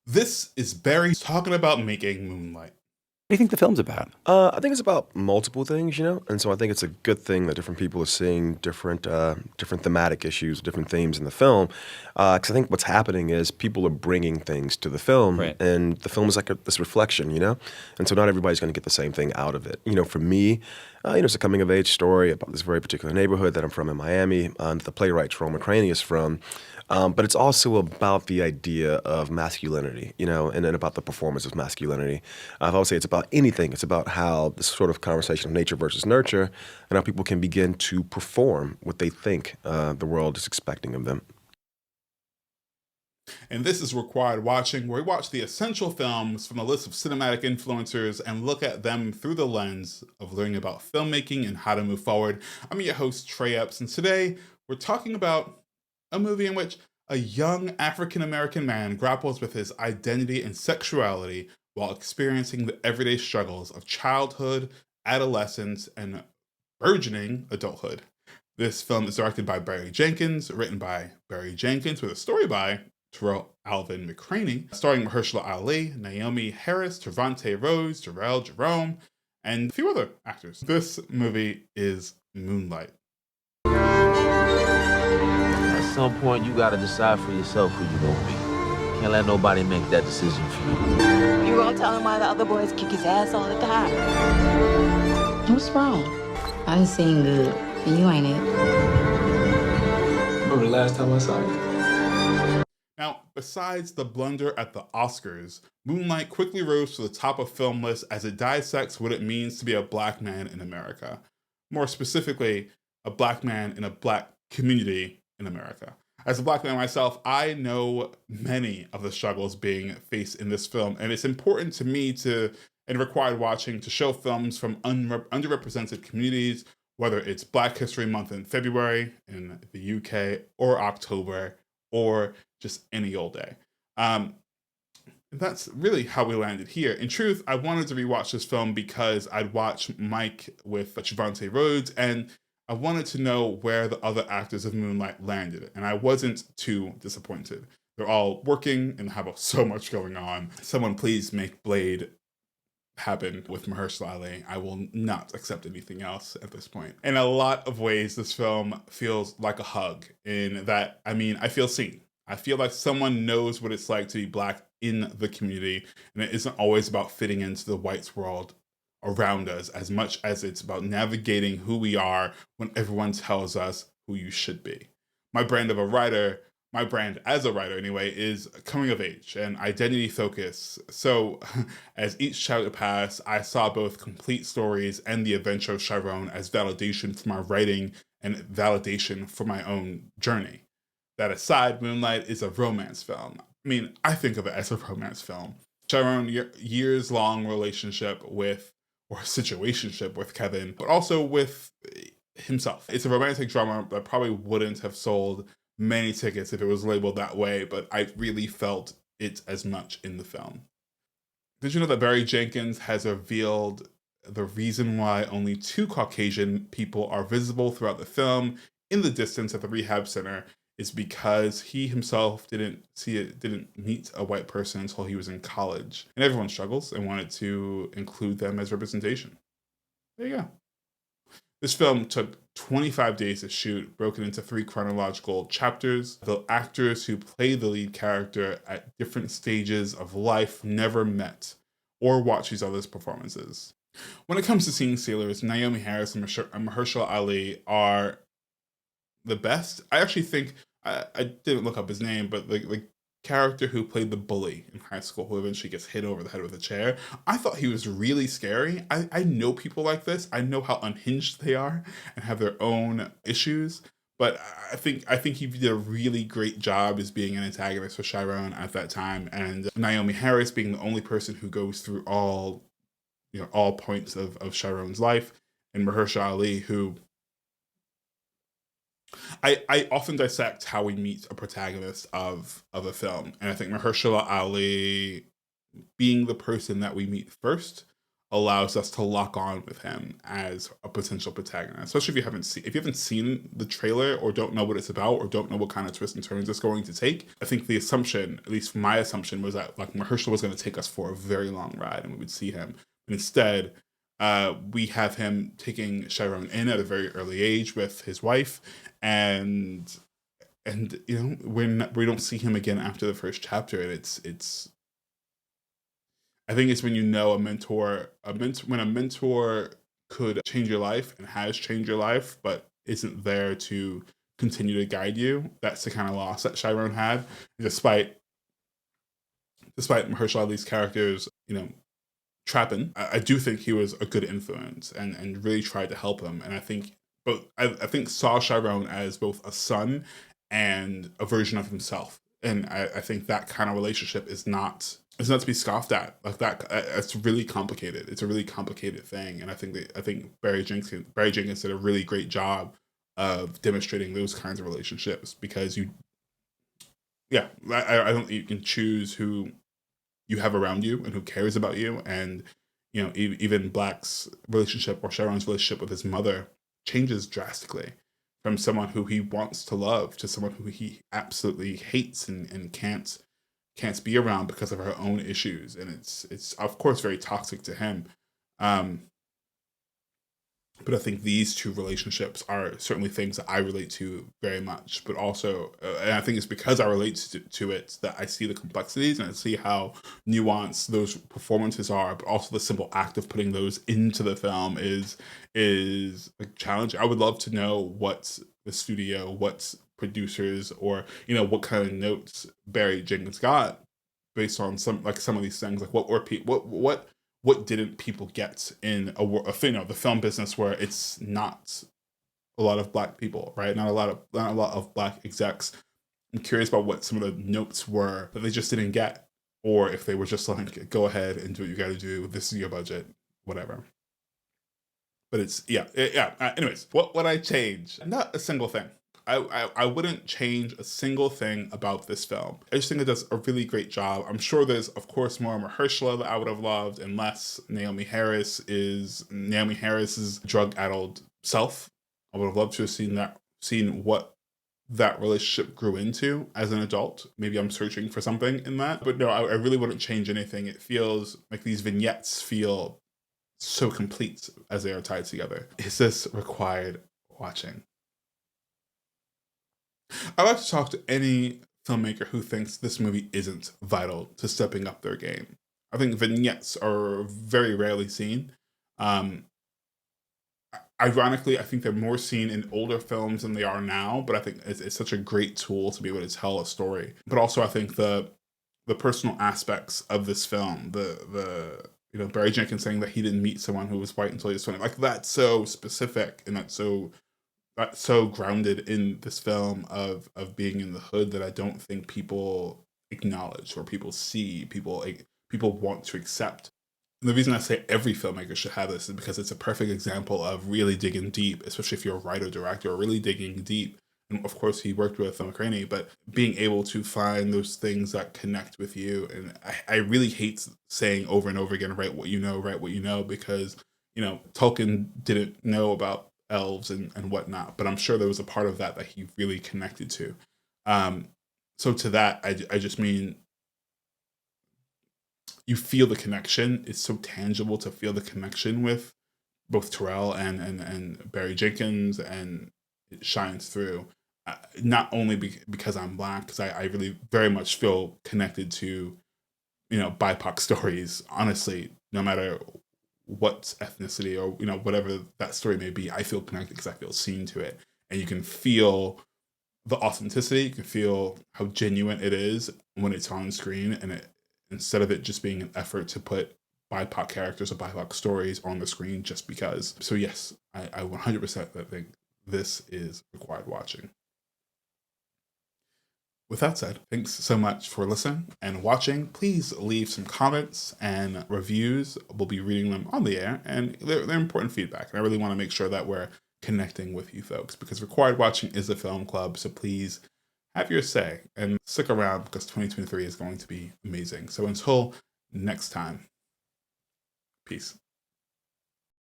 This is Barry talking about making Moonlight. What do you think the film's about? I think it's about multiple things, and so I think it's a good thing that different people are seeing different thematic issues, different themes in the film. Because I think what's happening is people are bringing things to the film, Right. and the film is like this reflection, and so not everybody's going to get the same thing out of it. For me, it's a coming of age story about this very particular neighborhood that I'm from in Miami, and the playwright Jerome McCraney is from. But it's also about the idea of masculinity, and then about the performance of masculinity. I would say it's about anything. It's about how this sort of conversation of nature versus nurture, and how people can begin to perform what they think the world is expecting of them. And this is Required Watching, where we watch the essential films from a list of cinematic influencers and look at them through the lens of learning about filmmaking and how to move forward. I'm your host, Trey Epps, and today we're talking about a movie in which a young African American man grapples with his identity and sexuality while experiencing the everyday struggles of childhood, adolescence, and burgeoning adulthood. This film is directed by Barry Jenkins, written by Barry Jenkins, with a story by Terrell Alvin McCraney, starring Mahershala Ali, Naomi Harris, Trevante Rose, Jarrell Jerome, and a few other actors. This movie is Moonlight. At some point, you gotta decide for yourself who you gonna be. Can't let nobody make that decision for you. You gonna tell him why the other boys kick his ass all the time? What's wrong? I done seen good, and you ain't it. Remember the last time I saw you? Now, besides the blunder at the Oscars, Moonlight quickly rose to the top of film lists as it dissects what it means to be a black man in America. More specifically, a black man in a black community in America. As a black man myself, I know many of the struggles being faced in this film, and it's important to me in Required Watching, to show films from underrepresented communities, whether it's Black History Month in February in the UK, or October, or just any old day. That's really how we landed here. In truth, I wanted to rewatch this film because I'd watched Mike with Trevante Rhodes, and I wanted to know where the other actors of Moonlight landed, and I wasn't too disappointed. They're all working and have so much going on. Someone please make Blade happen with Mahershala Ali. I will not accept anything else at this point. In a lot of ways, this film feels like a hug in that, I feel seen. I feel like someone knows what it's like to be black in the community, and it isn't always about fitting into the white world around us as much as it's about navigating who we are when everyone tells us who you should be. My brand as a writer anyway, is coming of age and identity focus. So as each chapter passed, I saw both complete stories and the adventure of Chiron as validation for my writing and validation for my own journey. That aside, Moonlight is a romance film. I think of it as a romance film. Chiron, years-long relationship with, or situationship with Kevin, but also with himself. It's a romantic drama that probably wouldn't have sold many tickets if it was labeled that way, but I really felt it as much in the film. Did you know that Barry Jenkins has revealed the reason why only 2 Caucasian people are visible throughout the film in the distance at the rehab center is because he himself didn't meet a white person until he was in college. And everyone struggles and wanted to include them as representation. There you go. This film took 25 days to shoot, broken into 3 chronological chapters. The actors who play the lead character at different stages of life never met or watched each other's performances. When it comes to seeing sailors, Naomi Harris and Mahershala Ali are the best. I actually think, I didn't look up his name, but the character who played the bully in high school who eventually gets hit over the head with a chair, I thought he was really scary. I know people like this. I know how unhinged they are and have their own issues, but I think he did a really great job as being an antagonist for Chiron at that time, and Naomi Harris being the only person who goes through all points of Chiron's life, and Mahershala Ali, who I often dissect how we meet a protagonist of a film, and I think Mahershala Ali being the person that we meet first allows us to lock on with him as a potential protagonist, especially if you haven't seen the trailer or don't know what it's about or don't know what kind of twists and turns it's going to take. I think the assumption, at least my assumption, was that like Mahershala was going to take us for a very long ride and we would see him. But instead, we have him taking Chiron in at a very early age with his wife, and you know we don't see him again after the first chapter, and it's I think it's when you know when a mentor could change your life and has changed your life, but isn't there to continue to guide you. That's the kind of loss that Chiron had, despite Mahershala Ali's characters, you know, trapping. I do think he was a good influence and really tried to help him. And I think saw Chiron as both a son and a version of himself. And I think that kind of relationship is not to be scoffed at. Like that, it's really complicated. It's a really complicated thing, and I think Barry Jenkins did a really great job of demonstrating those kinds of relationships, because I don't think you can choose who you have around you and who cares about you, and you know even Black's relationship or Sharon's relationship with his mother changes drastically from someone who he wants to love to someone who he absolutely hates and can't be around because of her own issues, and it's of course very toxic to him. But I think these two relationships are certainly things that I relate to very much. But also, and I think it's because I relate to it that I see the complexities and I see how nuanced those performances are. But also, the simple act of putting those into the film is a challenge. I would love to know what the studio, what producers, or you know what kind of notes Barry Jenkins got based on some of these things. Like what didn't people get in the film business where it's not a lot of Black people, right? Not a lot of Black execs. I'm curious about what some of the notes were that they just didn't get, or if they were just like, go ahead and do what you got to do. This is your budget, whatever. But it's anyways, what would I change? Not a single thing. I wouldn't change a single thing about this film. I just think it does a really great job. I'm sure there's, of course, more Mahershala that I would have loved, and less Naomi Harris's drug-addled self. I would have loved to have seen what that relationship grew into as an adult. Maybe I'm searching for something in that. But no, I really wouldn't change anything. It feels like these vignettes feel so complete as they are tied together. Is this required watching? I'd like to talk to any filmmaker who thinks this movie isn't vital to stepping up their game. I think vignettes are very rarely seen. Ironically, I think they're more seen in older films than they are now, but I think it's such a great tool to be able to tell a story. But also, I think the personal aspects of this film, the Barry Jenkins saying that he didn't meet someone who was white until he was 20, like that's so specific and that's so grounded in this film of being in the hood that I don't think people acknowledge or people see, people want to accept. And the reason I say every filmmaker should have this is because it's a perfect example of really digging deep, especially if you're a writer, director, really digging deep. And of course, he worked with McCraney, but being able to find those things that connect with you. And I really hate saying over and over again, write what you know, because, Tolkien didn't know about elves and whatnot, but I'm sure there was a part of that he really connected to. So to that, I just mean, you feel the connection. It's so tangible to feel the connection with both Terrell and Barry Jenkins, and it shines through. Not only because I'm Black, because I really very much feel connected to, BIPOC stories. Honestly, no matter what ethnicity or whatever that story may be, I feel connected because I feel seen to it, and you can feel the authenticity. You can feel how genuine it is when it's on screen, and it, instead of it just being an effort to put BIPOC characters or BIPOC stories on the screen just because. So yes, I 100% think this is required watching. With that said, thanks so much for listening and watching. Please leave some comments and reviews. We'll be reading them on the air, and they're important feedback. And I really want to make sure that we're connecting with you folks, because required watching is a film club. So please have your say and stick around, because 2023 is going to be amazing. So until next time, peace.